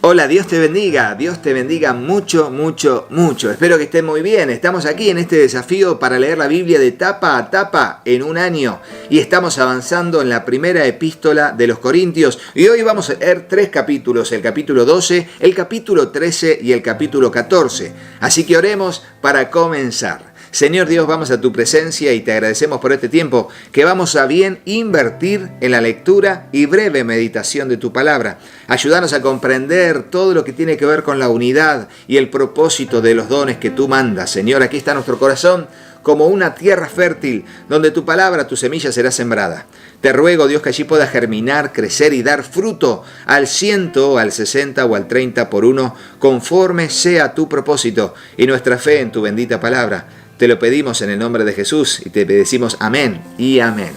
Hola, Dios te bendiga mucho, mucho, mucho. Espero que estén muy bien. Estamos aquí en este desafío para leer la Biblia de tapa a tapa en un año y estamos avanzando en la primera epístola de los Corintios y hoy vamos a leer 3 capítulos, el capítulo 12, el capítulo 13 y el capítulo 14. Así que oremos para comenzar. Señor Dios, vamos a tu presencia y te agradecemos por este tiempo que vamos a bien invertir en la lectura y breve meditación de tu palabra. Ayúdanos a comprender todo lo que tiene que ver con la unidad y el propósito de los dones que tú mandas. Señor, aquí está nuestro corazón como una tierra fértil donde tu palabra, tu semilla será sembrada. Te ruego, Dios, que allí pueda germinar, crecer y dar fruto al 100, al 60 o al 30 por uno, conforme sea tu propósito y nuestra fe en tu bendita palabra. Te lo pedimos en el nombre de Jesús y te decimos amén y amén.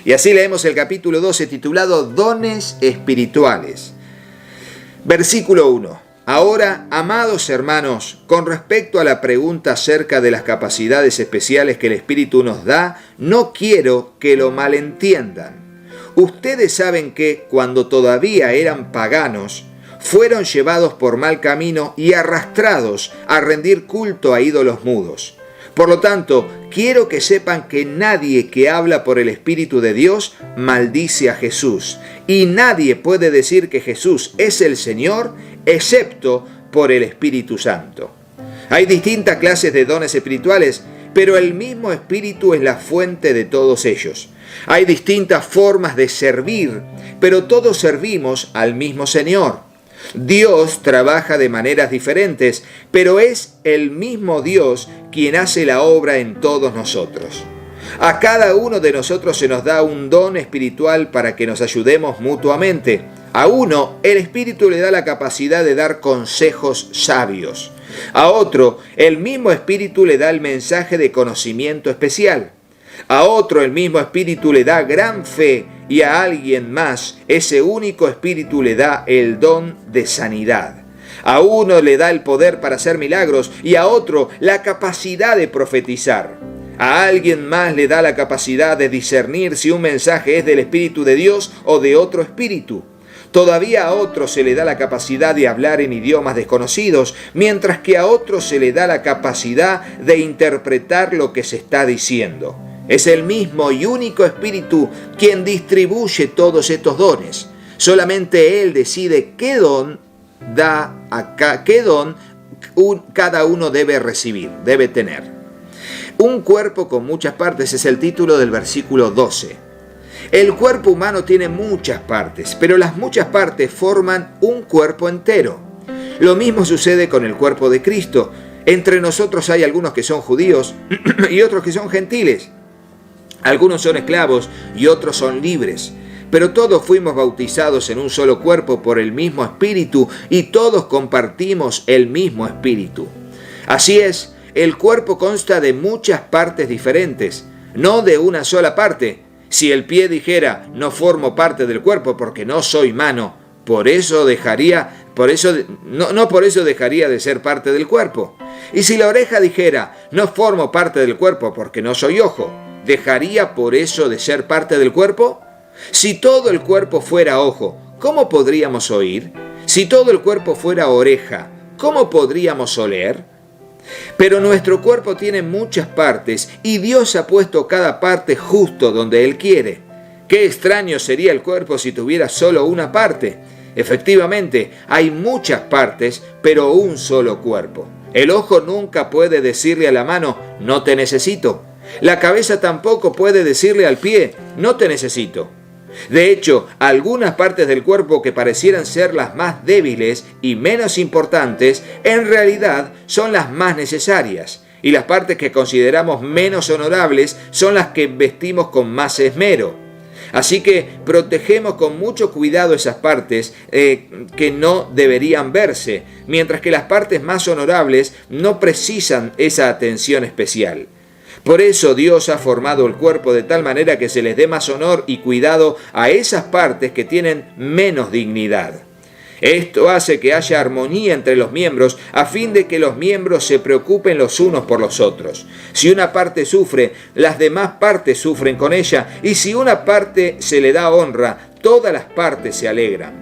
Y así leemos el capítulo 12 titulado Dones Espirituales. Versículo 1. Ahora, amados hermanos, con respecto a la pregunta acerca de las capacidades especiales que el Espíritu nos da, no quiero que lo malentiendan. Ustedes saben que, cuando todavía eran paganos, fueron llevados por mal camino y arrastrados a rendir culto a ídolos mudos. Por lo tanto, quiero que sepan que nadie que habla por el Espíritu de Dios maldice a Jesús. Y nadie puede decir que Jesús es el Señor, excepto por el Espíritu Santo. Hay distintas clases de dones espirituales, pero el mismo Espíritu es la fuente de todos ellos. Hay distintas formas de servir, pero todos servimos al mismo Señor. Dios trabaja de maneras diferentes, pero es el mismo Dios quien hace la obra en todos nosotros. A cada uno de nosotros se nos da un don espiritual para que nos ayudemos mutuamente. A uno, el Espíritu le da la capacidad de dar consejos sabios. A otro, el mismo Espíritu le da el mensaje de conocimiento especial. A otro, el mismo Espíritu le da gran fe y a alguien más, ese único Espíritu le da el don de sanidad. A uno le da el poder para hacer milagros y a otro la capacidad de profetizar. A alguien más le da la capacidad de discernir si un mensaje es del Espíritu de Dios o de otro espíritu. Todavía a otro se le da la capacidad de hablar en idiomas desconocidos, mientras que a otro se le da la capacidad de interpretar lo que se está diciendo. Es el mismo y único Espíritu quien distribuye todos estos dones. Solamente Él decide qué don cada uno debe recibir, debe tener. Un cuerpo con muchas partes es el título del versículo 12. El cuerpo humano tiene muchas partes, pero las muchas partes forman un cuerpo entero. Lo mismo sucede con el cuerpo de Cristo. Entre nosotros hay algunos que son judíos y otros que son gentiles. Algunos son esclavos y otros son libres, pero todos fuimos bautizados en un solo cuerpo por el mismo Espíritu y todos compartimos el mismo Espíritu. Así es, el cuerpo consta de muchas partes diferentes, no de una sola parte. Si el pie dijera, no formo parte del cuerpo porque no soy mano, por eso dejaría de ser parte del cuerpo. Y si la oreja dijera, no formo parte del cuerpo porque no soy ojo, ¿dejaría por eso de ser parte del cuerpo? Si todo el cuerpo fuera ojo, ¿cómo podríamos oír? Si todo el cuerpo fuera oreja, ¿cómo podríamos oler? Pero nuestro cuerpo tiene muchas partes y Dios ha puesto cada parte justo donde Él quiere. Qué extraño sería el cuerpo si tuviera solo una parte. Efectivamente, hay muchas partes, pero un solo cuerpo. El ojo nunca puede decirle a la mano, no te necesito. La cabeza tampoco puede decirle al pie, no te necesito. De hecho, algunas partes del cuerpo que parecieran ser las más débiles y menos importantes, en realidad son las más necesarias. Y las partes que consideramos menos honorables son las que vestimos con más esmero. Así que protegemos con mucho cuidado esas partes que no deberían verse, mientras que las partes más honorables no precisan esa atención especial. Por eso Dios ha formado el cuerpo de tal manera que se les dé más honor y cuidado a esas partes que tienen menos dignidad. Esto hace que haya armonía entre los miembros a fin de que los miembros se preocupen los unos por los otros. Si una parte sufre, las demás partes sufren con ella, y si una parte se le da honra, todas las partes se alegran.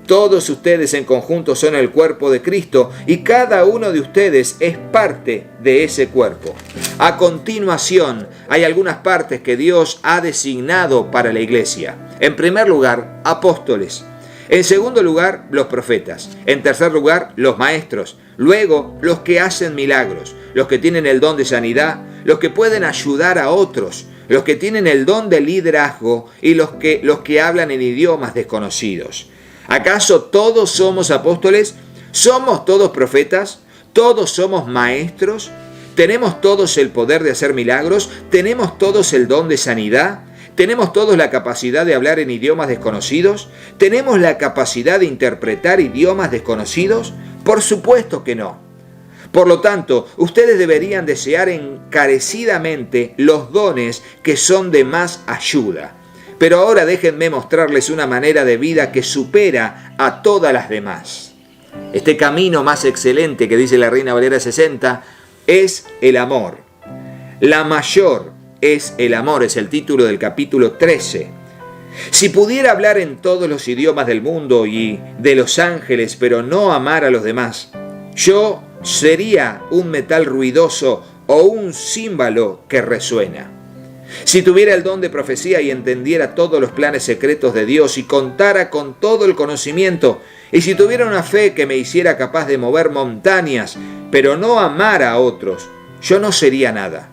Todos ustedes en conjunto son el cuerpo de Cristo y cada uno de ustedes es parte de ese cuerpo. A continuación, hay algunas partes que Dios ha designado para la iglesia. En primer lugar, apóstoles. En segundo lugar, los profetas. En tercer lugar, los maestros. Luego, los que hacen milagros, los que tienen el don de sanidad, los que pueden ayudar a otros, los que tienen el don de liderazgo y los que hablan en idiomas desconocidos. ¿Acaso todos somos apóstoles? ¿Somos todos profetas? ¿Todos somos maestros? ¿Tenemos todos el poder de hacer milagros? ¿Tenemos todos el don de sanidad? ¿Tenemos todos la capacidad de hablar en idiomas desconocidos? ¿Tenemos la capacidad de interpretar idiomas desconocidos? Por supuesto que no. Por lo tanto, ustedes deberían desear encarecidamente los dones que son de más ayuda. Pero ahora déjenme mostrarles una manera de vida que supera a todas las demás. Este camino más excelente que dice la Reina Valera 60 es el amor. La mayor es el amor, es el título del capítulo 13. Si pudiera hablar en todos los idiomas del mundo y de los ángeles, pero no amar a los demás, yo sería un metal ruidoso o un címbalo que resuena. Si tuviera el don de profecía y entendiera todos los planes secretos de Dios y contara con todo el conocimiento, y si tuviera una fe que me hiciera capaz de mover montañas, pero no amara a otros, yo no sería nada.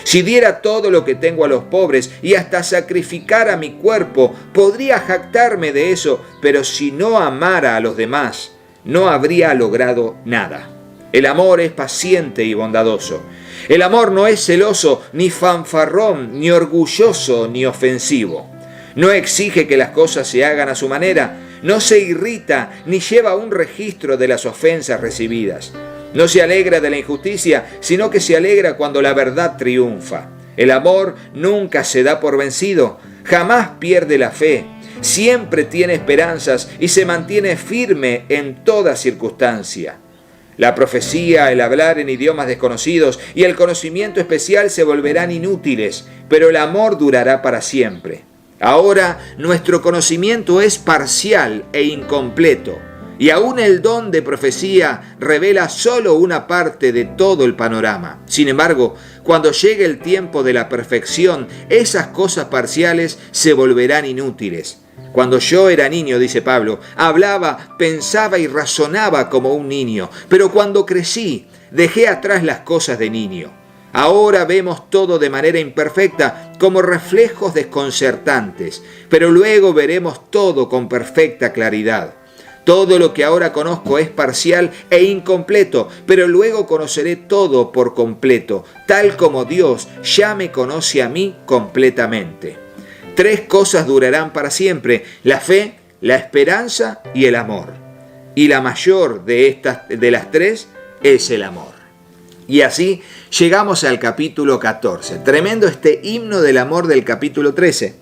Si diera todo lo que tengo a los pobres y hasta sacrificara mi cuerpo, podría jactarme de eso, pero si no amara a los demás, no habría logrado nada. El amor es paciente y bondadoso. El amor no es celoso, ni fanfarrón, ni orgulloso, ni ofensivo. No exige que las cosas se hagan a su manera, no se irrita, ni lleva un registro de las ofensas recibidas. No se alegra de la injusticia, sino que se alegra cuando la verdad triunfa. El amor nunca se da por vencido, jamás pierde la fe, siempre tiene esperanzas y se mantiene firme en toda circunstancia. La profecía, el hablar en idiomas desconocidos y el conocimiento especial se volverán inútiles, pero el amor durará para siempre. Ahora nuestro conocimiento es parcial e incompleto, y aún el don de profecía revela solo una parte de todo el panorama. Sin embargo, cuando llegue el tiempo de la perfección, esas cosas parciales se volverán inútiles. Cuando yo era niño, dice Pablo, hablaba, pensaba y razonaba como un niño, pero cuando crecí, dejé atrás las cosas de niño. Ahora vemos todo de manera imperfecta, como reflejos desconcertantes, pero luego veremos todo con perfecta claridad. Todo lo que ahora conozco es parcial e incompleto, pero luego conoceré todo por completo, tal como Dios ya me conoce a mí completamente. 3 cosas durarán para siempre: la fe, la esperanza y el amor. Y la mayor de las 3 es el amor. Y así llegamos al capítulo 14. Tremendo este himno del amor del capítulo 13.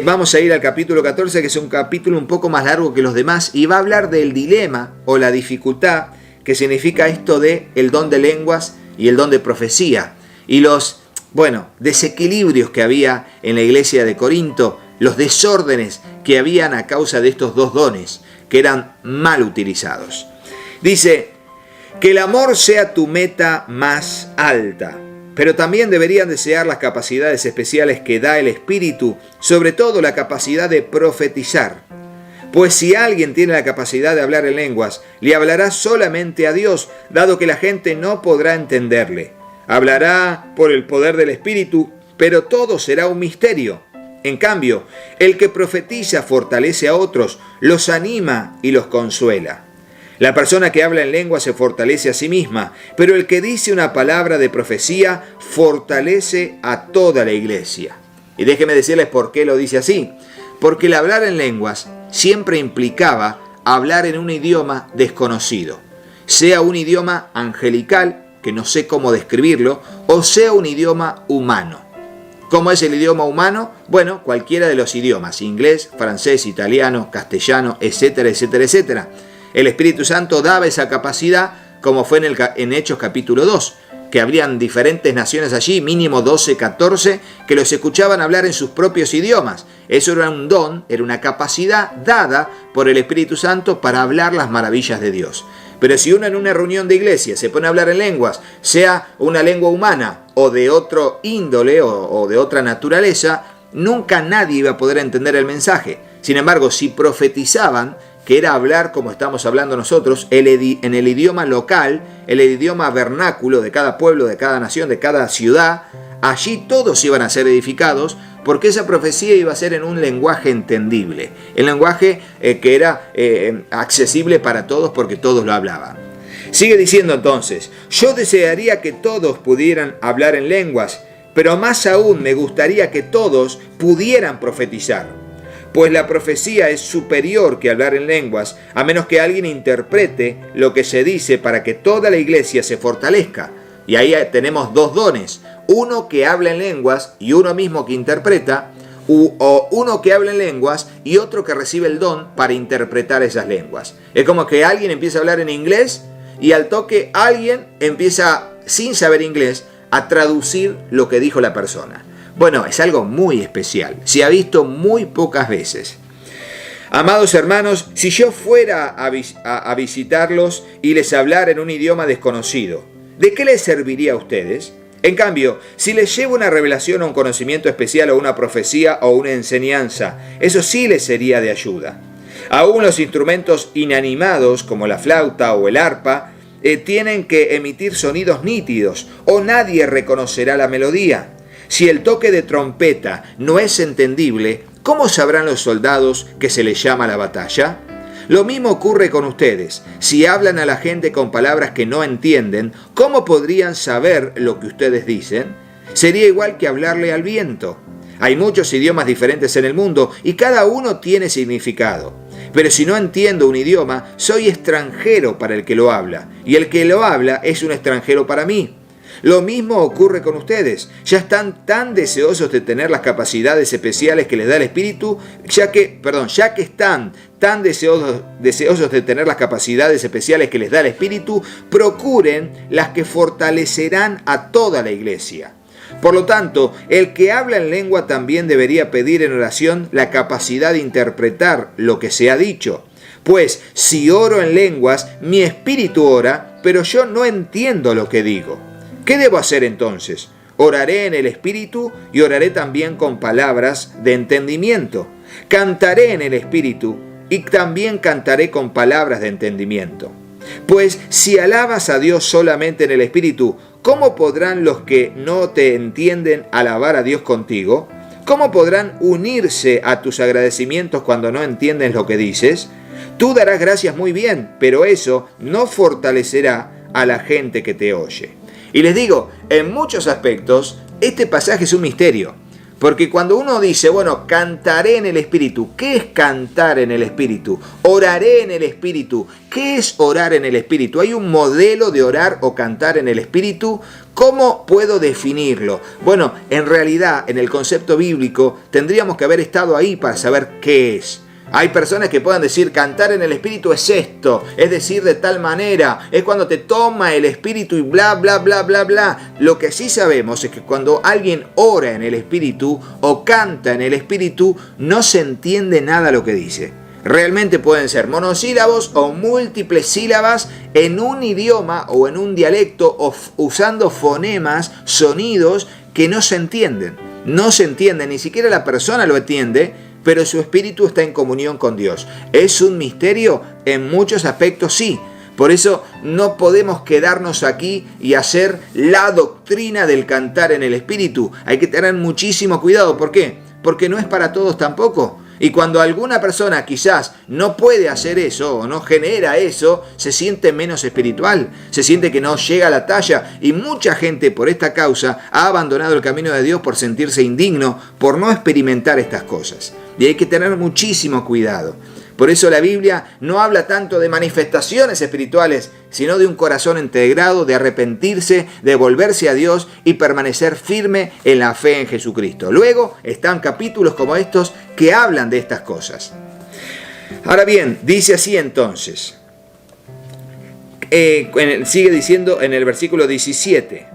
Vamos a ir al capítulo 14, que es un capítulo un poco más largo que los demás, y va a hablar del dilema o la dificultad que significa esto de el don de lenguas y el don de profecía. Y los desequilibrios que había en la iglesia de Corinto, los desórdenes que habían a causa de estos dos dones, que eran mal utilizados. Dice, que el amor sea tu meta más alta, pero también deberían desear las capacidades especiales que da el Espíritu, sobre todo la capacidad de profetizar. Pues si alguien tiene la capacidad de hablar en lenguas, le hablará solamente a Dios, dado que la gente no podrá entenderle. Hablará por el poder del Espíritu, pero todo será un misterio. En cambio, el que profetiza fortalece a otros, los anima y los consuela. La persona que habla en lengua se fortalece a sí misma, pero el que dice una palabra de profecía fortalece a toda la iglesia. Y déjenme decirles por qué lo dice así. Porque el hablar en lenguas siempre implicaba hablar en un idioma desconocido, sea un idioma angelical, que no sé cómo describirlo, o sea un idioma humano. ¿Cómo es el idioma humano? Bueno, cualquiera de los idiomas, inglés, francés, italiano, castellano, etcétera, etcétera, etcétera. El Espíritu Santo daba esa capacidad, como fue en Hechos capítulo 2. que habrían diferentes naciones allí, mínimo 12, 14, que los escuchaban hablar en sus propios idiomas. Eso era un don, era una capacidad dada por el Espíritu Santo para hablar las maravillas de Dios. Pero si uno en una reunión de iglesia se pone a hablar en lenguas, sea una lengua humana o de otro índole o de otra naturaleza, nunca nadie iba a poder entender el mensaje. Sin embargo, si profetizaban, que era hablar como estamos hablando nosotros, en el idioma local, el idioma vernáculo de cada pueblo, de cada nación, de cada ciudad, allí todos iban a ser edificados, porque esa profecía iba a ser en un lenguaje entendible, el lenguaje que era accesible para todos porque todos lo hablaban. Sigue diciendo entonces: yo desearía que todos pudieran hablar en lenguas, pero más aún me gustaría que todos pudieran profetizar. Pues la profecía es superior que hablar en lenguas, a menos que alguien interprete lo que se dice para que toda la iglesia se fortalezca. Y ahí tenemos dos dones, uno que habla en lenguas y uno mismo que interpreta, o uno que habla en lenguas y otro que recibe el don para interpretar esas lenguas. Es como que alguien empieza a hablar en inglés y al toque alguien empieza, sin saber inglés, a traducir lo que dijo la persona. Bueno, es algo muy especial, se ha visto muy pocas veces. Amados hermanos, si yo fuera a visitarlos y les hablara en un idioma desconocido, ¿de qué les serviría a ustedes? En cambio, si les llevo una revelación o un conocimiento especial o una profecía o una enseñanza, eso sí les sería de ayuda. Aún los instrumentos inanimados como la flauta o el arpa tienen que emitir sonidos nítidos o nadie reconocerá la melodía. Si el toque de trompeta no es entendible, ¿cómo sabrán los soldados que se les llama a la batalla? Lo mismo ocurre con ustedes. Si hablan a la gente con palabras que no entienden, ¿cómo podrían saber lo que ustedes dicen? Sería igual que hablarle al viento. Hay muchos idiomas diferentes en el mundo y cada uno tiene significado. Pero si no entiendo un idioma, soy extranjero para el que lo habla, y el que lo habla es un extranjero para mí. Lo mismo ocurre con ustedes. Ya están tan deseosos de tener las capacidades especiales que les da el Espíritu, ya que están tan deseosos de tener las capacidades especiales que les da el Espíritu, procuren las que fortalecerán a toda la iglesia. Por lo tanto, el que habla en lengua también debería pedir en oración la capacidad de interpretar lo que se ha dicho. Pues si oro en lenguas, mi espíritu ora, pero yo no entiendo lo que digo. ¿Qué debo hacer entonces? Oraré en el Espíritu y oraré también con palabras de entendimiento. Cantaré en el Espíritu y también cantaré con palabras de entendimiento. Pues si alabas a Dios solamente en el Espíritu, ¿cómo podrán los que no te entienden alabar a Dios contigo? ¿Cómo podrán unirse a tus agradecimientos cuando no entienden lo que dices? Tú darás gracias muy bien, pero eso no fortalecerá a la gente que te oye. Y les digo, en muchos aspectos, este pasaje es un misterio. Porque cuando uno dice, bueno, cantaré en el Espíritu, ¿qué es cantar en el Espíritu? Oraré en el Espíritu, ¿qué es orar en el Espíritu? ¿Hay un modelo de orar o cantar en el Espíritu? ¿Cómo puedo definirlo? Bueno, en realidad, en el concepto bíblico, tendríamos que haber estado ahí para saber qué es. Hay personas que puedan decir, cantar en el Espíritu es esto, es decir, de tal manera, es cuando te toma el Espíritu y bla, bla, bla, bla, bla. Lo que sí sabemos es que cuando alguien ora en el Espíritu o canta en el Espíritu, no se entiende nada lo que dice. Realmente pueden ser monosílabos o múltiples sílabas en un idioma o en un dialecto o usando fonemas, sonidos que no se entienden. No se entienden, ni siquiera la persona lo entiende, pero su espíritu está en comunión con Dios. ¿Es un misterio? En muchos aspectos sí. Por eso no podemos quedarnos aquí y hacer la doctrina del cantar en el espíritu. Hay que tener muchísimo cuidado. ¿Por qué? Porque no es para todos tampoco. Y cuando alguna persona quizás no puede hacer eso o no genera eso, se siente menos espiritual, se siente que no llega a la talla. Y mucha gente por esta causa ha abandonado el camino de Dios por sentirse indigno, por no experimentar estas cosas. Y hay que tener muchísimo cuidado. Por eso la Biblia no habla tanto de manifestaciones espirituales, sino de un corazón integrado, de arrepentirse, de volverse a Dios y permanecer firme en la fe en Jesucristo. Luego están capítulos como estos que hablan de estas cosas. Ahora bien, dice así entonces, sigue diciendo en el versículo 17,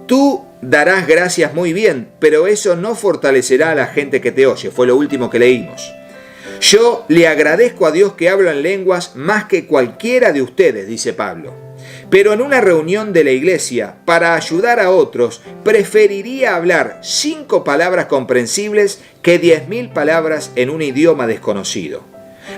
Tú darás gracias muy bien, pero eso no fortalecerá a la gente que te oye. Fue lo último que leímos. Yo le agradezco a Dios que hablo en lenguas más que cualquiera de ustedes, dice Pablo. Pero en una reunión de la iglesia, para ayudar a otros, preferiría hablar 5 palabras comprensibles que 10.000 palabras en un idioma desconocido.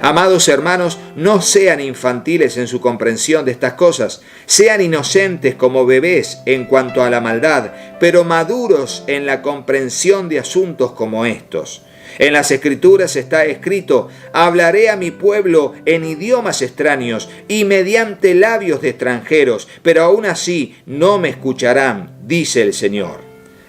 Amados hermanos, no sean infantiles en su comprensión de estas cosas, sean inocentes como bebés en cuanto a la maldad, pero maduros en la comprensión de asuntos como estos. En las Escrituras está escrito: hablaré a mi pueblo en idiomas extraños y mediante labios de extranjeros, pero aún así no me escucharán, dice el Señor.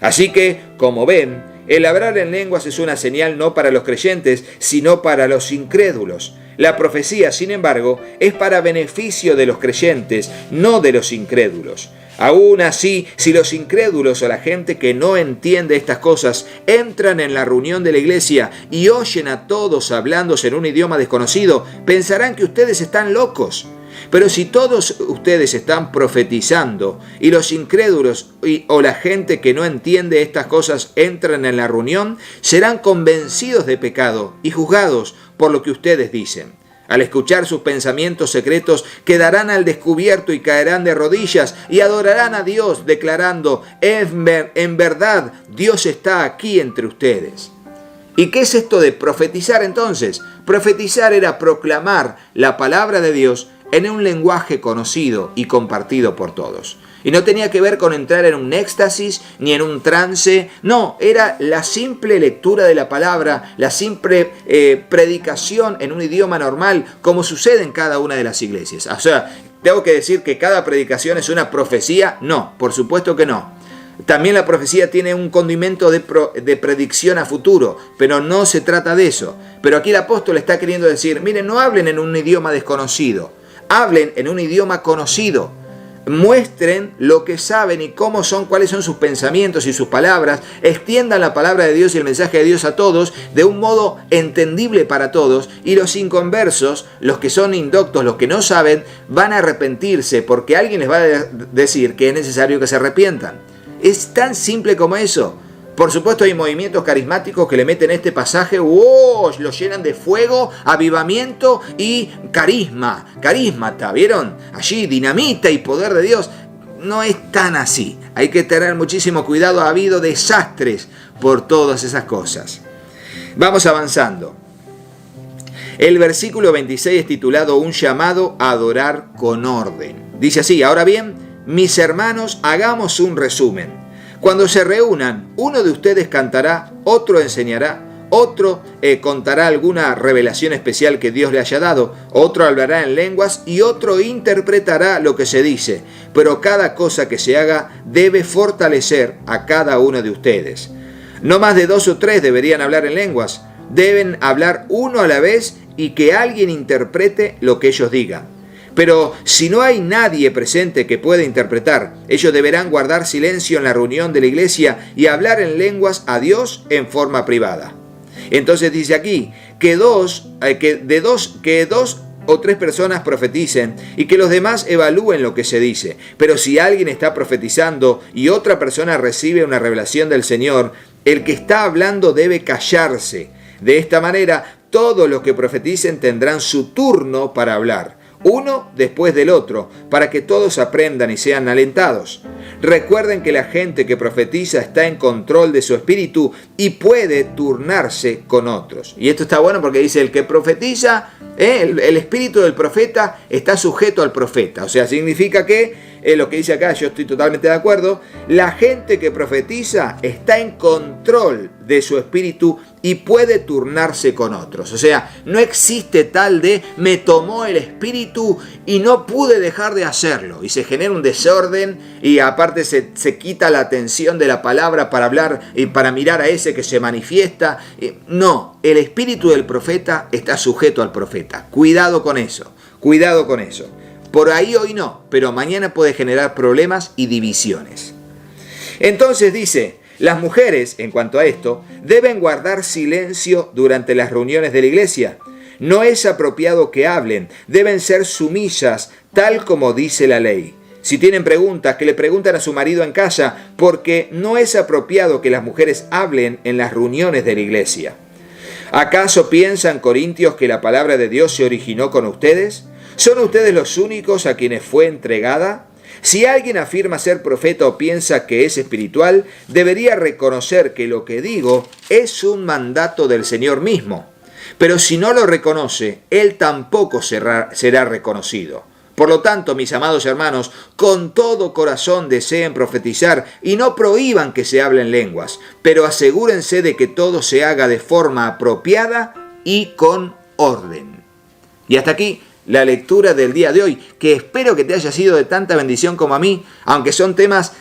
Así que, como ven, el hablar en lenguas es una señal no para los creyentes, sino para los incrédulos. La profecía, sin embargo, es para beneficio de los creyentes, no de los incrédulos. Aún así, si los incrédulos o la gente que no entiende estas cosas entran en la reunión de la iglesia y oyen a todos hablándose en un idioma desconocido, pensarán que ustedes están locos. Pero si todos ustedes están profetizando y los incrédulos o la gente que no entiende estas cosas entran en la reunión, serán convencidos de pecado y juzgados por lo que ustedes dicen. Al escuchar sus pensamientos secretos, quedarán al descubierto y caerán de rodillas y adorarán a Dios, declarando: en verdad, Dios está aquí entre ustedes. ¿Y qué es esto de profetizar entonces? Profetizar era proclamar la palabra de Dios en un lenguaje conocido y compartido por todos. Y no tenía que ver con entrar en un éxtasis ni en un trance. No, era la simple lectura de la palabra, la simple predicación en un idioma normal, como sucede en cada una de las iglesias. O sea, ¿tengo que decir que cada predicación es una profecía? No, por supuesto que no. También la profecía tiene un condimento de predicción a futuro, pero no se trata de eso. Pero aquí el apóstol está queriendo decir: miren, no hablen en un idioma desconocido, hablen en un idioma conocido. Muestren lo que saben y cómo son, cuáles son sus pensamientos y sus palabras. Extiendan la palabra de Dios y el mensaje de Dios a todos de un modo entendible para todos. Y los inconversos, los que son indoctos, los que no saben, van a arrepentirse porque alguien les va a decir que es necesario que se arrepientan. Es tan simple como eso. Por supuesto hay movimientos carismáticos que le meten este pasaje, lo llenan de fuego, avivamiento y carísmata, ¿vieron? Allí dinamita y poder de Dios. No es tan así. Hay que tener muchísimo cuidado. Ha habido desastres por todas esas cosas. Vamos avanzando. El versículo 26 es titulado: un llamado a adorar con orden. Dice así: ahora bien, mis hermanos, hagamos un resumen. Cuando se reúnan, uno de ustedes cantará, otro enseñará, otro contará alguna revelación especial que Dios le haya dado, otro hablará en lenguas y otro interpretará lo que se dice. Pero cada cosa que se haga debe fortalecer a cada uno de ustedes. No más de 2 o 3 deberían hablar en lenguas. Deben hablar uno a la vez y que alguien interprete lo que ellos digan. Pero si no hay nadie presente que pueda interpretar, ellos deberán guardar silencio en la reunión de la iglesia y hablar en lenguas a Dios en forma privada. Entonces dice aquí que dos o 3 personas profeticen y que los demás evalúen lo que se dice. Pero si alguien está profetizando y otra persona recibe una revelación del Señor, el que está hablando debe callarse. De esta manera, todos los que profeticen tendrán su turno para hablar, uno después del otro, para que todos aprendan y sean alentados. Recuerden que la gente que profetiza está en control de su espíritu y puede turnarse con otros. Y esto está bueno porque dice: el que profetiza, el espíritu del profeta está sujeto al profeta. O sea, significa que, lo que dice acá, yo estoy totalmente de acuerdo, la gente que profetiza está en control de su espíritu y puede turnarse con otros. O sea, no existe tal de me tomó el espíritu y no pude dejar de hacerlo. Y se genera un desorden y aparte se quita la atención de la palabra para hablar y para mirar a ese que se manifiesta. No, el espíritu del profeta está sujeto al profeta. Cuidado con eso, cuidado con eso. Por ahí hoy no, pero mañana puede generar problemas y divisiones. Entonces dice: las mujeres, en cuanto a esto, deben guardar silencio durante las reuniones de la iglesia. No es apropiado que hablen, deben ser sumisas, tal como dice la ley. Si tienen preguntas, que le pregunten a su marido en casa, porque no es apropiado que las mujeres hablen en las reuniones de la iglesia. ¿Acaso piensan, corintios, que la palabra de Dios se originó con ustedes? ¿Son ustedes los únicos a quienes fue entregada? Si alguien afirma ser profeta o piensa que es espiritual, debería reconocer que lo que digo es un mandato del Señor mismo. Pero si no lo reconoce, él tampoco será reconocido. Por lo tanto, mis amados hermanos, con todo corazón deseen profetizar y no prohíban que se hablen lenguas, pero asegúrense de que todo se haga de forma apropiada y con orden. Y hasta aquí la lectura del día de hoy, que espero que te haya sido de tanta bendición como a mí, aunque son temas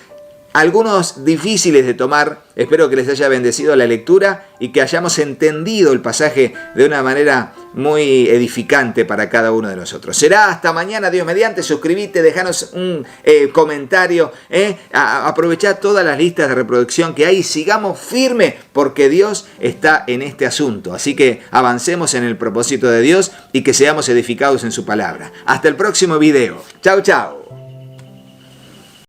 algunos difíciles de tomar. Espero que les haya bendecido la lectura y que hayamos entendido el pasaje de una manera muy edificante para cada uno de nosotros. Será hasta mañana, Dios mediante. Suscríbete, déjanos un comentario. Aprovechá todas las listas de reproducción que hay y sigamos firmes porque Dios está en este asunto. Así que avancemos en el propósito de Dios y que seamos edificados en su palabra. Hasta el próximo video. Chau, chau.